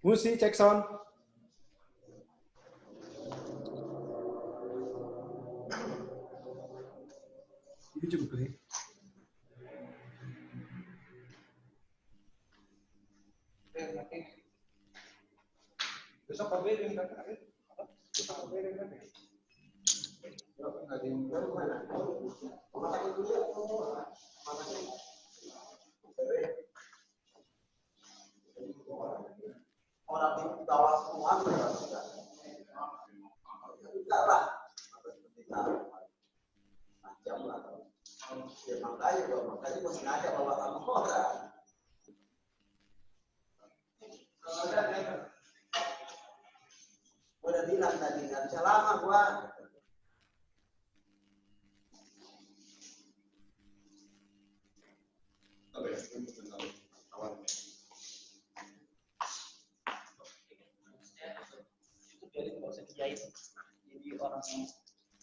Musik cek sound. Ini juga ya. Besok kabarin kan? Besok kabarin kan? Orang di bawah semua enggak lah macam lah ya makanya gue sengaja bawa kamu orang gue udah bilang tadi nggak bisa lama gue jadi kalau saya kerjain jadi orang